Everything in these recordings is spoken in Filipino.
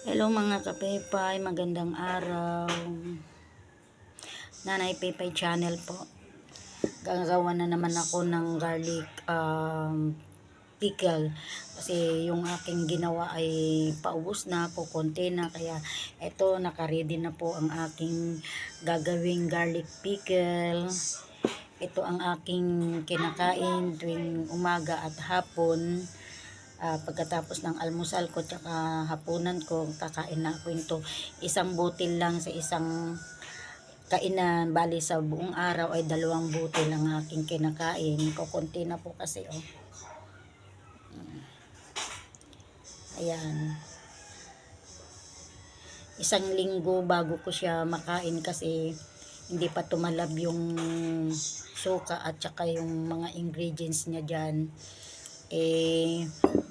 Hello mga kapaypay, magandang araw. Nanay Paypay channel po. Gagawa na naman ako ng garlic pickle. Kasi yung aking ginawa ay paubos na po, konti na. Kaya eto, nakaready na po ang aking gagawing garlic pickle. Ito ang aking kinakain tuwing umaga at hapon. Pagkatapos ng almusal ko tsaka hapunan ko, kakain na ako ito. Isang butil lang sa isang kainan, bali sa buong araw ay 2 butil ang aking kinakain. Kukunti na po kasi ayan, 1 linggo bago ko siya makain kasi hindi pa tumalab yung suka at saka yung mga ingredients niya dyan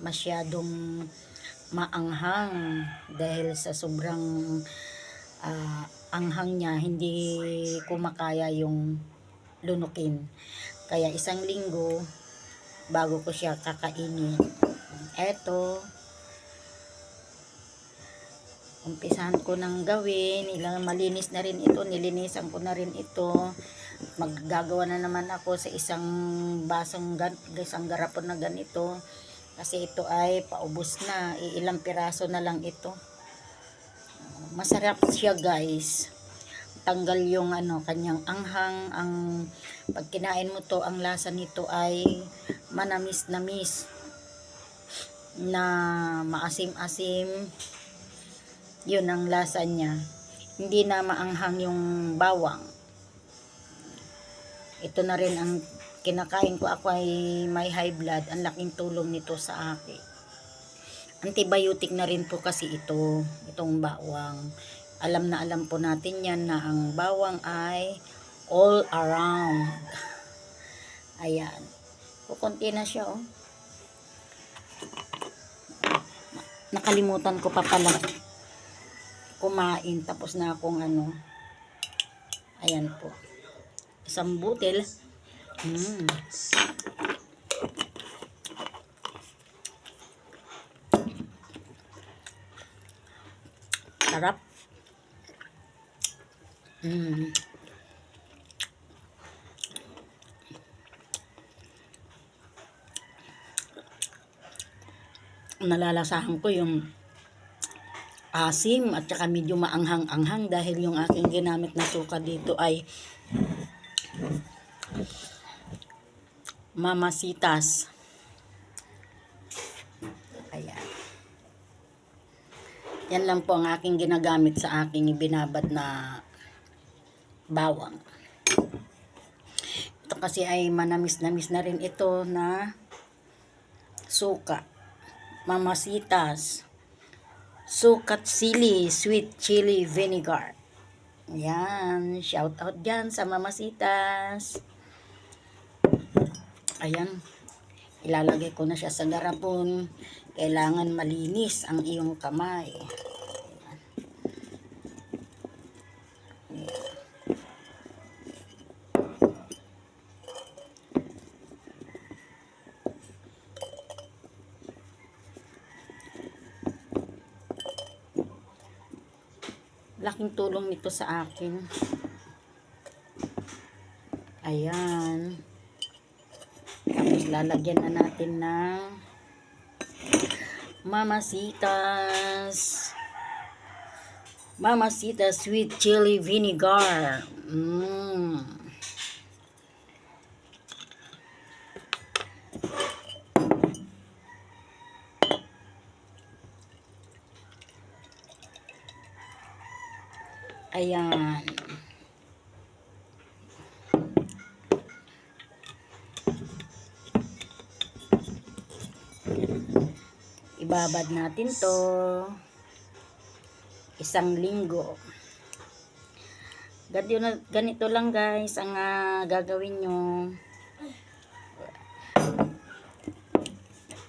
masyadong maanghang dahil sa sobrang anghang niya. Hindi ko makaya yung lunukin, kaya 1 linggo bago ko siya kakainin. Eto, umpisahan ko nang gawin. Malinis na rin ito, nilinisan ko na rin ito. Maggagawa na naman ako sa isang garapon na ganito kasi ito ay paubos na, ilang piraso na lang ito. Masarap siya guys, tanggal yung kanyang anghang. Pag kinain mo to, ang lasa nito ay manamis-namis na maasim-asim. Yun ang lasa niya, hindi na maanghang yung bawang. Ito na rin ang kinakain ko. Ako ay may high blood, ang laking tulong nito sa akin. Antibiotic na rin po kasi itong bawang. Alam na alam po natin yan na ang bawang ay all around. Ayan, kukunti na siya nakalimutan ko pa pala kumain, tapos na akong ayan po, 1 butil. Sarap. Nalalasahan ko yung asim at saka medyo maanghang-anghang dahil yung aking ginamit na suka dito ay Mamasitas. Ayan. Yan lang po ang aking ginagamit sa aking ibinabad na bawang. Ito kasi ay manamis-namis na rin ito na suka. Mamasitas. Sukat sili, sweet chili vinegar. Ayan, shout out dyan sa Mamasitas. Ayan, ilalagay ko na siya sa garapon. Kailangan malinis ang iyong kamay. Laking tulong nito sa akin. Ayan. Tapos lalagyan na natin ng Mamasitas sweet chili vinegar. Ayan. Ibabad natin to 1 linggo. Ganito lang guys ang gagawin nyo.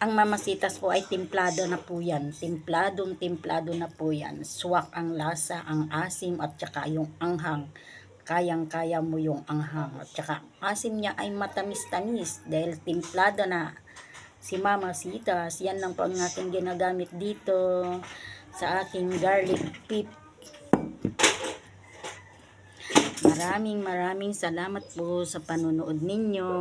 Ang Mamasitas po ay timplado na po yan. Timplado na po yan. Swak ang lasa, ang asim at saka yung anghang. Kayang-kaya mo yung anghang. At saka asim niya ay matamis-tamis dahil timplado na si Mamasitas. Yan lang po ang aking ginagamit dito. sa aking garlic pip. Maraming salamat po sa panonood ninyo.